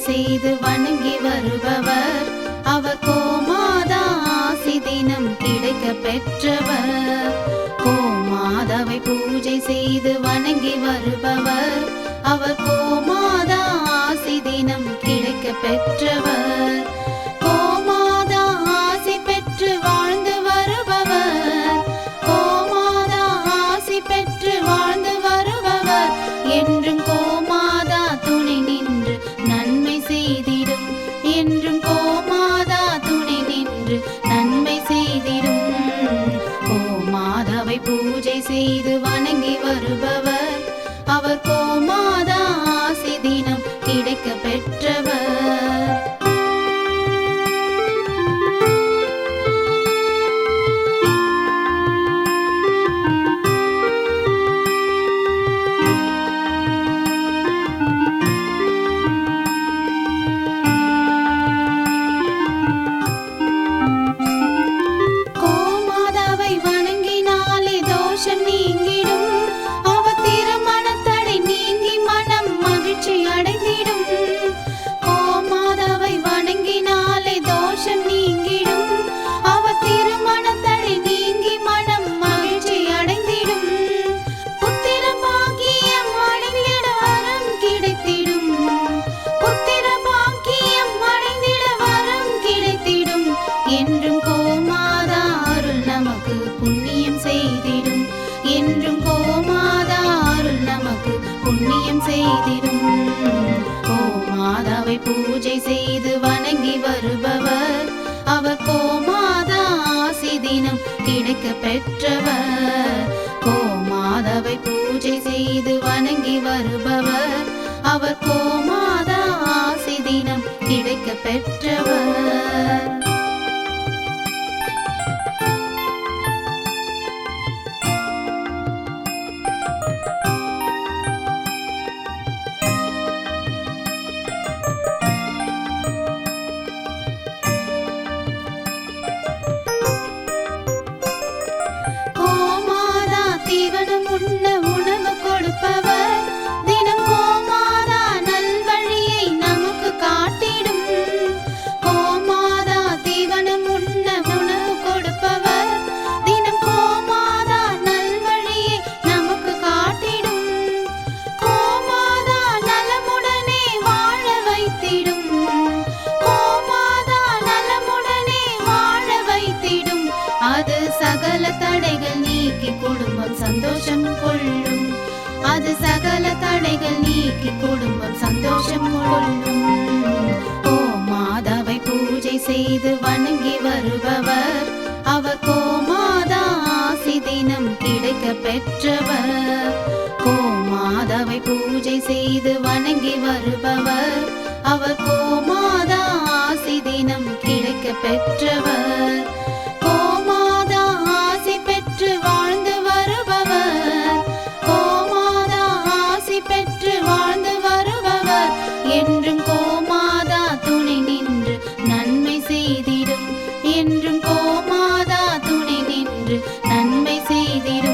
செய்து வணங்கி வருபவர். அவர் கோமாதா ஆசி தினம் கிடைக்க பெற்றவர். கோமாதாவை பூஜை செய்து வணங்கி வருபவர். அவர் கோமாதா ஆசி தினம் கிடைக்க பெற்றவர். கோமாதா ஆசி பெற்று வாழ்ந்து வருபவர். கோமாதா ஆசி பெற்று வாழ்ந்து வருபவர். என்றும் கோமாதா துணை நின்று நன்மை செய்திடும். என்றும் கோமாதா துணை நின்று நன்மை செய்திடும். கோமாதாவை பூஜை செய்து வணங்கி வருபவர். அவர் கோமாதா ஆசி தினம் கிடைக்க பெற்றவர். கோமாதாவை வணங்கினாலே தோஷம் நீங்கிடும். அவர் திருமணத்தடை நீங்கி மனம் மகிழ்ச்சி அடைந்திடும். கோமாதாவை வணங்கினாலே தோஷம் நீங்கிடும். அவர் திருமணத்தடை நீங்கி மனம் மகிழ்ச்சி அடைந்திடும். புத்திர பாக்கியம் அடைந்திட வரம் கிடைத்திடும். புத்திர பாக்கியம் அடைந்திட வரம் கிடைத்திடும். என்றும் கோமாதா அருள் நமக்கு புண்ணியம் செய்திடும். என்றும் கோமாதா அருள் நமக்கு புண்ணியம் செய்திடும். கோமாதாவை பூஜை செய்து வணங்கி வருபவர். அவர் கோமாதா ஆசி தினம் கிடைக்க பெற்றவர். கோமாதாவை பூஜை செய்து வணங்கி வருபவர். அவர் கோமாதா ஆசி தினம் கிடைக்க பெற்றவர். கோமாதா தீவனம் உண்ண உணவு கொடுப்பவர். தினம் கோமாதா நல்வழியை நமக்கு காட்டிடும். கோமாதா தீவனம் உண்ண உணவு கொடுப்பவர். தினம் கோமாதா நல்வழியை நமக்கு காட்டிடும். கோமாதா நலமுடனே வாழ வைத்திடும். கோமாதா நலமுடனே வாழ வைத்திடும். அது சகல தடைகள் நீக்கி குடும்பம் சந்தோஷம் கொள்ளும். அது சகல தடைகள் நீக்கி குடும்பம் சந்தோஷம் கொள்ளும். கோமாதாவை பூஜை செய்து வணங்கி வருபவர். அவர் கோமாதா ஆசி தினம் கிடைக்க பெற்றவர். கோமாதாவை பூஜை செய்து வணங்கி வருபவர். அவர் கோமாதா ஆசி தினம் கிடைக்க பெற்றவர். கோமாதா ஆசி பெற்று வாழ்ந்து வருபவர். கோமாதா ஆசி பெற்று வாழ்ந்து வருபவர். என்றும் கோமாதா துணை நின்று நன்மை செய்திடும். என்றும் கோமாதா துணை நின்று நன்மை செய்திடும்.